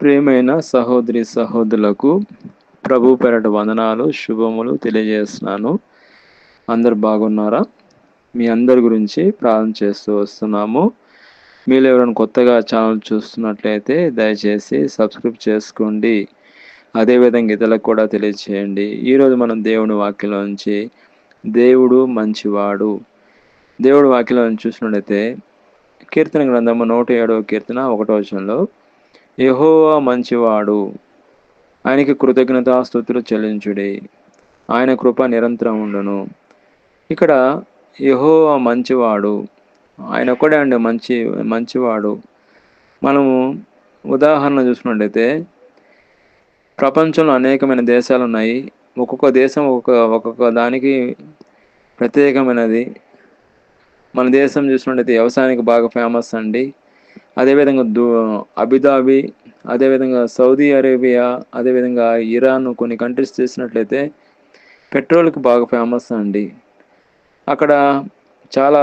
ప్రియమైన సహోదరి సహోదరులకు ప్రభు పేరట వందనాలు శుభములు తెలియజేస్తున్నాను. అందరు బాగున్నారా? మీ అందరి గురించి ప్రార్థన చేస్తూ వస్తున్నాము. మీరు ఎవరైనా కొత్తగా ఛానల్ చూస్తున్నట్లయితే దయచేసి సబ్స్క్రైబ్ చేసుకోండి. అదేవిధంగా ఇతరులకు కూడా తెలియజేయండి. ఈరోజు మనం దేవుని వాక్యంలో నుంచి దేవుడు మంచివాడు, దేవుడి వాక్యంలో చూసినట్లయితే కీర్తన గ్రంథము 107వ కీర్తన 1వ వచనంలో యెహోవా మంచివాడు, ఆయనకి కృతజ్ఞతాస్తుతులు చెల్లించుడి, ఆయన కృప నిరంతరం ఉండును. ఇక్కడ యెహోవా మంచివాడు, ఆయన ఒక్కడే అండి మంచివాడు. మనము ఉదాహరణ చూసుకున్నట్టయితే ప్రపంచంలో అనేకమైన దేశాలు ఉన్నాయి. ఒక్కొక్క దేశం ఒక్కొక్క దానికి ప్రత్యేకమైనది. మన దేశం చూసినట్టయితే వ్యవసాయానికి బాగా ఫేమస్ అండి. అదేవిధంగా అబుదాబి, అదేవిధంగా సౌదీ అరేబియా, అదేవిధంగా ఇరాన్, కొన్ని కంట్రీస్ చూసినట్లయితే పెట్రోల్కి బాగా ఫేమస్ అండి. అక్కడ చాలా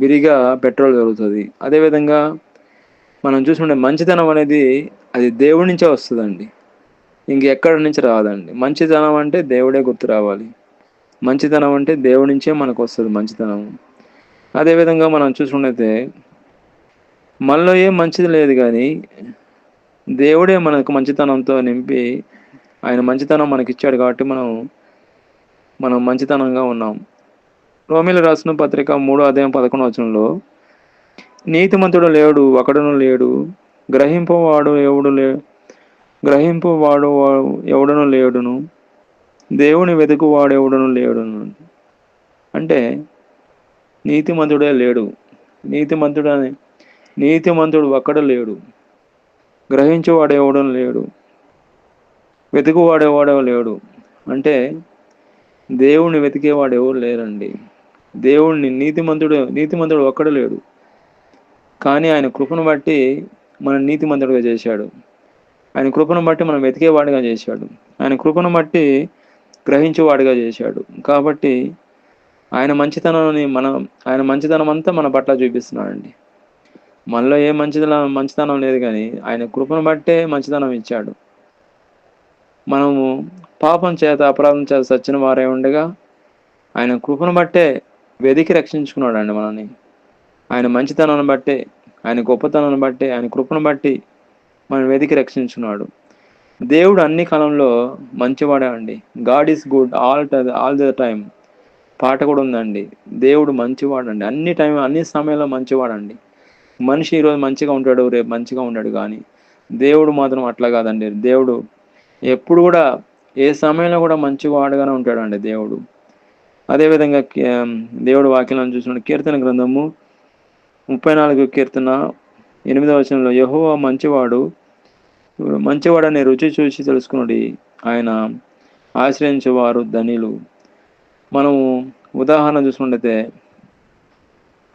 విరిగా పెట్రోల్ దొరుకుతుంది. అదేవిధంగా మనం చూసుకుంటే మంచితనం అనేది అది దేవుడి నుంచే వస్తుందండి, ఇంకెక్కడి నుంచి రాదండి. మంచితనం అంటే దేవుడే గుర్తు రావాలి. మంచితనం అంటే దేవుడి నుంచే మనకు వస్తుంది మంచితనం. అదేవిధంగా మనం చూసుకున్నట్లయితే మనలో ఏం మంచిది లేదు, కానీ దేవుడే మనకు మంచితనంతో నింపి ఆయన మంచితనం మనకిచ్చాడు కాబట్టి మనం మంచితనంగా ఉన్నాం. రోమీయులకు రాసిన పత్రిక 3వ అధ్యాయం 11వ వచనంలో నీతిమంతుడు లేడు, ఒకడును లేడు, గ్రహింపువాడు ఎవడును లేడును, దేవుని వెతుకువాడు ఎవడును లేడును. అంటే నీతిమంతుడే లేడు, నీతిమంతుడు ఒక్కడు లేడు, గ్రహించేవాడు ఎవడో లేడు, వెతుకువాడేవాడో లేడు. అంటే దేవుణ్ణి వెతికేవాడు ఎవరు లేరండి. నీతిమంతుడు ఒక్కడు లేడు, కానీ ఆయన కృపను బట్టి మనం నీతిమంతుడిగా చేశాడు. ఆయన కృపను బట్టి మనం వెతికేవాడిగా చేశాడు. ఆయన కృపను బట్టి గ్రహించేవాడిగా చేశాడు. కాబట్టి ఆయన మంచితనం అంతా మన పట్ల చూపిస్తున్నాడండి. మనలో ఏ మంచితనం లేదు, కానీ ఆయన కృపను బట్టే మంచితనం ఇచ్చాడు. మనము పాపం చేత అపరాధం చేత సచ్చిన వారే ఉండగా ఆయన కృపను బట్టే వెతికి రక్షించుకున్నాడు అండి మనల్ని. ఆయన మంచితనాన్ని బట్టే, ఆయన గొప్పతనాన్ని బట్టే, ఆయన కృపను బట్టి మనం వెతికి రక్షించుకున్నాడు. దేవుడు అన్ని కాలంలో మంచివాడే అండి. God is good all the time పాట కూడా ఉందండి. దేవుడు మంచివాడండి, అన్ని సమయంలో మంచివాడండి. మనిషి ఈరోజు మంచిగా ఉంటాడు, రేపు మంచిగా ఉంటాడు, కానీ దేవుడు మాత్రం అట్లా కాదండి. దేవుడు ఎప్పుడు కూడా ఏ సమయంలో కూడా మంచివాడుగానే ఉంటాడండి దేవుడు. అదేవిధంగా దేవుడు వాక్యాలను చూసినప్పుడు కీర్తన గ్రంథము 34 కీర్తన 8వ వచనంలో యెహోవా మంచివాడని రుచి చూసి తెలుసుకున్నది, ఆయన ఆశ్రయించేవారు ధనిలు. మనము ఉదాహరణ చూసుకుంటే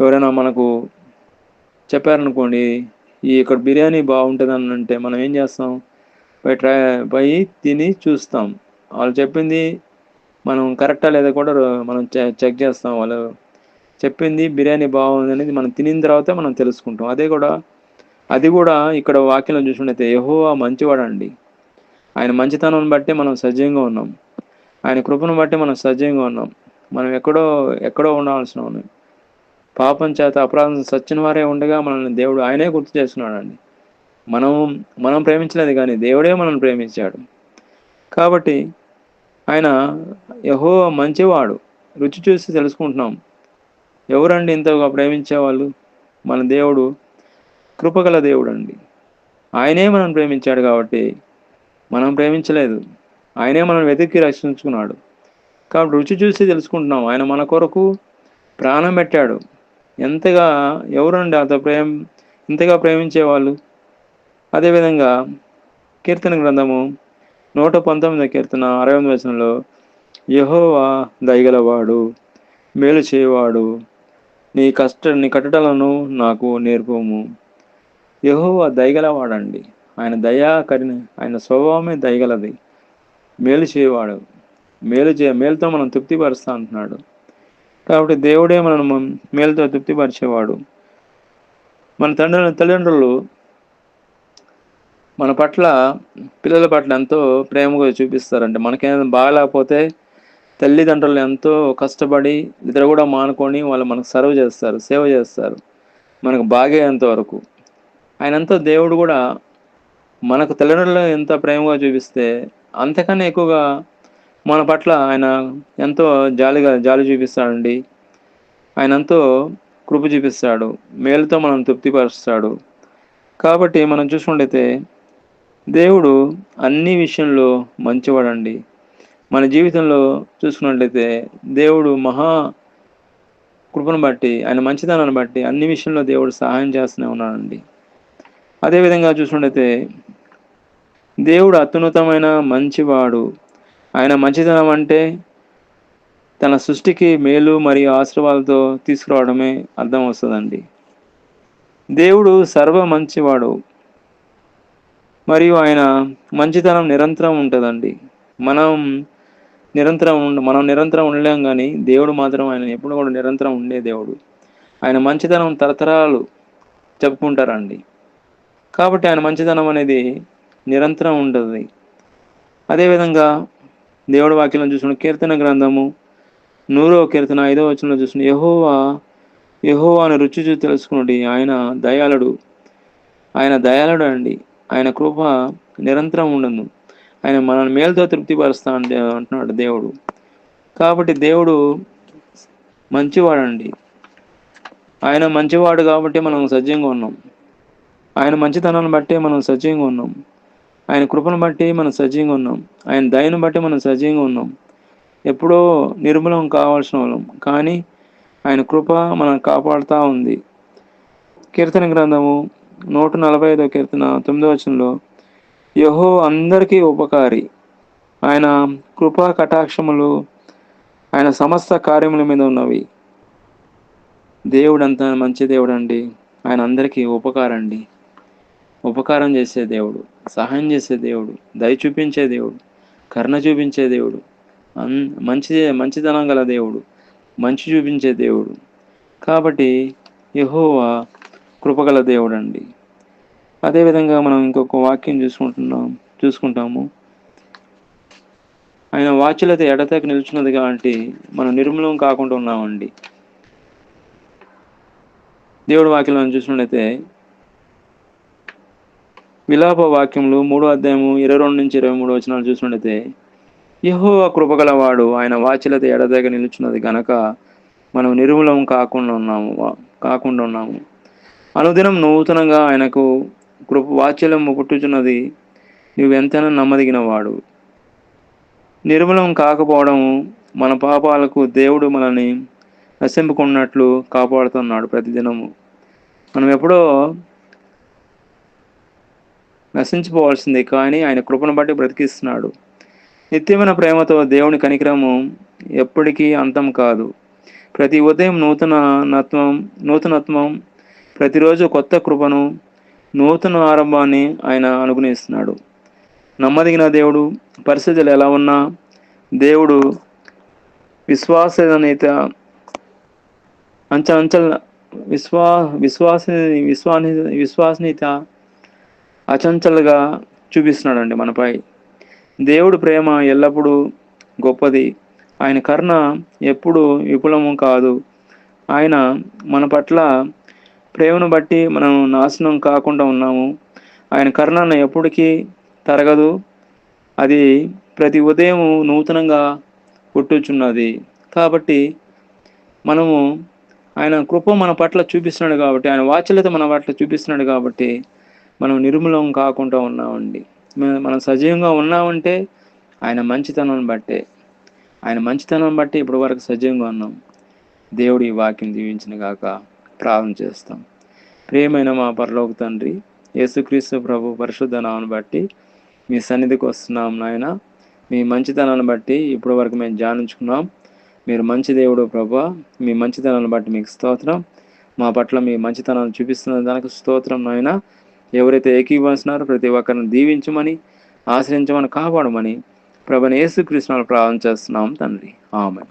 ఎవరైనా మనకు చెప్పారనుకోండి, ఇక్కడ బిర్యానీ బాగుంటుంది అని అంటే మనం ఏం చేస్తాం? పోయి తిని చూస్తాం. వాళ్ళు చెప్పింది మనం కరెక్టా లేదా కూడా మనం చెక్ చేస్తాం. వాళ్ళు చెప్పింది బిర్యానీ బాగుంది అనేది మనం తినిన తర్వాత మనం తెలుసుకుంటాం. అది కూడా ఇక్కడ వాక్యంలో చూసుకుంటే యెహోవా మంచివాడండి. ఆయన మంచితనం బట్టి మనం సజీవంగా ఉన్నాం. ఆయన కృపను బట్టి మనం సజీవంగా ఉన్నాం. మనం ఎక్కడో ఉండాల్సిన ఉన్నాం. పాపం చేత అపరాధం సచ్చిన వారే ఉండగా మనల్ని దేవుడు ఆయనే గుర్తు చేస్తున్నాడండి. మనం ప్రేమించలేదు, కానీ దేవుడే మనల్ని ప్రేమించాడు. కాబట్టి ఆయన యెహోవా మంచివాడు, రుచి చూసి తెలుసుకుంటున్నాం. ఎవరండి ఇంతగా ప్రేమించేవాళ్ళు? మన దేవుడు కృపగల దేవుడు అండి. ఆయనే మనం ప్రేమించాడు కాబట్టి మనం ప్రేమించలేదు, ఆయనే మనం వెతికి రక్షించుకున్నాడు. కాబట్టి రుచి చూసి తెలుసుకుంటున్నాం. ఆయన మన కొరకు ప్రాణం పెట్టాడు. ఎవరండి ఇంతగా ప్రేమించేవాళ్ళు? అదేవిధంగా కీర్తన గ్రంథము 119 కీర్తన 68 వచనంలో యెహోవా దయగలవాడు, మేలు చేయవాడు, నీ కట్టడలను నాకు నేర్పుము. యెహోవా దయగలవాడండి. ఆయన ఆయన స్వభావమే దయగలది. మేలు చేయవాడు, మేలుతో మనం తృప్తిపరుస్తా అంటున్నాడు. కాబట్టి దేవుడే మనం మేలుతో తృప్తిపరిచేవాడు. మన తల్లిదండ్రులు మన పట్ల పిల్లల పట్ల ఎంతో ప్రేమగా చూపిస్తారంటే మనకేమైనా బాగాలేకపోతే తల్లిదండ్రులు ఎంతో కష్టపడి నిద్ర కూడా మానుకొని వాళ్ళు మనకు సర్వ్ చేస్తారు, సేవ చేస్తారు మనకు బాగయ్యేంత వరకు. ఆయనంతో దేవుడు కూడా మనకు తల్లిదండ్రులు ఎంత ప్రేమగా చూపిస్తే అంతకన్నా ఎక్కువగా మన పట్ల ఆయన ఎంతో జాలి చూపిస్తాడండి. ఆయన ఎంతో కృప చూపిస్తాడు, మేలుతో మనం తృప్తిపరుస్తాడు. కాబట్టి మనం చూసుకున్నట్టయితే దేవుడు అన్ని విషయంలో మంచివాడండి. మన జీవితంలో చూసుకున్నట్లయితే దేవుడు మహా కృపను బట్టి, ఆయన మంచితనాన్ని బట్టి అన్ని విషయంలో దేవుడు సహాయం చేస్తూనే ఉన్నాడండి. అదేవిధంగా చూసుకున్నట్లయితే దేవుడు అత్యున్నతమైన మంచివాడు. ఆయన మంచితనం అంటే తన సృష్టికి మేలు మరియు ఆశీర్వాదాలతో తీసుకురావడమే అర్థం వస్తుందండి. దేవుడు సర్వ మంచివాడు మరియు ఆయన మంచితనం నిరంతరం ఉంటుందండి. మనం నిరంతరం ఉండలేం, కానీ దేవుడు మాత్రం ఆయన ఎప్పుడు కూడా నిరంతరం ఉండే దేవుడు. ఆయన మంచితనం తరతరాలు చెప్పుకుంటారండి. కాబట్టి ఆయన మంచితనం అనేది నిరంతరం ఉంటుంది. అదేవిధంగా దేవుడి వాక్యం చూసుకున్న కీర్తన గ్రంథము 100వ కీర్తన 5వ వచనంలో చూసిన యెహోవాను రుచి చూసి తెలుసుకున్నది, ఆయన దయాళుడు అండి. ఆయన కృప నిరంతరం ఉండదు. ఆయన మనల్ని మేలుతో తృప్తిపరుస్తా అంటున్నాడు దేవుడు. కాబట్టి దేవుడు మంచివాడండి. ఆయన మంచివాడు కాబట్టి మనం సజీవంగా ఉన్నాం. ఆయన మంచితనాన్ని బట్టి మనం సజీవంగా ఉన్నాం. ఆయన కృపను బట్టి మనం సజీవంగా ఉన్నాం. ఆయన దయను బట్టి మనం సజీవంగా ఉన్నాం. ఎప్పుడో నిర్మూలం కావాల్సిన వాళ్ళం, కానీ ఆయన కృప మనం కాపాడుతూ ఉంది. కీర్తన గ్రంథము 145వ కీర్తన 9వ వచనంలో యెహోవా అందరికీ ఉపకారి, ఆయన కృపా కటాక్షములు ఆయన సమస్త కార్యముల మీద ఉన్నవి. దేవుడు అంత మంచి దేవుడు అండి. ఆయన అందరికీ ఉపకారం చేసే దేవుడు, సహాయం చేసే దేవుడు, దయ చూపించే దేవుడు, కరుణ చూపించే దేవుడు, మంచితనం గల దేవుడు, మంచి చూపించే దేవుడు. కాబట్టి యెహోవా కృపగల దేవుడు అండి. అదేవిధంగా మనం ఇంకొక వాక్యం చూసుకుంటాము. ఆయన వాచ్యులతో ఎడతెగక నిలుచున్నది కాబట్టి మనం నిర్మూలం కాకుండా ఉన్నామండి. దేవుడి వాక్యం చూసినట్లయితే విలాప వాక్యములు 3వ అధ్యాయము 22 నుంచి 23 వచనాలు చూసినట్లయితే యెహోవా కృపగలవాడు, ఆయన వాచ్యులతో ఎడతెగక నిలుచున్నది గనక మనం నిర్మూలం కాకుండా ఉన్నాము. అనుదినం నూతనంగా ఆయనకు వాత్సల్యం పుట్టుచున్నది. నువ్వెంతైనా నమ్మదగిన వాడు. నిర్మూలం కాకపోవడం మన పాపాలకు దేవుడు మనల్ని నశింపుకున్నట్లు కాపాడుతున్నాడు ప్రతిదినము. మనం ఎప్పుడో నశించిపోవాల్సిందే, కానీ ఆయన కృపను బట్టి బ్రతికిస్తున్నాడు. నిత్యమైన ప్రేమతో దేవుని కనికరము ఎప్పటికీ అంతం కాదు. ప్రతి ఉదయం నూతనత్వం, ప్రతిరోజు కొత్త కృపను, నూతన ఆరంభాన్ని ఆయన అనుగ్రహిస్తున్నాడు. నమ్మదగిన దేవుడు. పరిస్థితులు ఎలా ఉన్నా దేవుడు విశ్వసనీయత అచంచలుగా చూపిస్తున్నాడండి మనపై. దేవుడు ప్రేమ ఎల్లప్పుడూ గొప్పది. ఆయన కరుణ ఎప్పుడు విపులము కాదు. ఆయన మన పట్ల ప్రేమను బట్టి మనం నాశనం కాకుండా ఉన్నాము. ఆయన కరుణ ఎప్పటికీ తరగదు. అది ప్రతి ఉదయం నూతనంగా పుట్టుచున్నది. కాబట్టి మనము ఆయన కృప మన పట్ల చూపిస్తున్నాడు కాబట్టి, ఆయన వాత్సల్యత మన పట్ల చూపిస్తున్నాడు కాబట్టి మనం నిర్మూలం కాకుండా ఉన్నామండి. మనం సజీవంగా ఉన్నామంటే ఆయన మంచితనాన్ని బట్టి ఇప్పటి వరకు సజీవంగా ఉన్నాం. దేవుడు ఈ వాక్యం దీవించిన గాక. ప్రార్థన చేస్తాం. ప్రియమైన మా పరలోక తండ్రి, యేసుక్రీస్తు ప్రభు పరిశుద్ధ నామమును బట్టి మీ సన్నిధికి వస్తున్నాం నాయన. మీ మంచితనాన్ని బట్టి ఇప్పటి వరకు మేము ధ్యానించుకున్నాం. మీరు మంచి దేవుడు ప్రభా. మీ మంచితనాన్ని బట్టి మీకు స్తోత్రం. మా పట్ల మీ మంచితనాన్ని చూపిస్తున్న దానికి స్తోత్రం నాయన. ఎవరైతే ఏకీభవిస్తున్నారో ప్రతి ఒక్కరిని దీవించమని, ఆశ్రయించమని, కాపాడమని ప్రభువైన యేసుక్రీస్తు నామములో ప్రార్థన చేస్తున్నాం తండ్రి. ఆమేన్.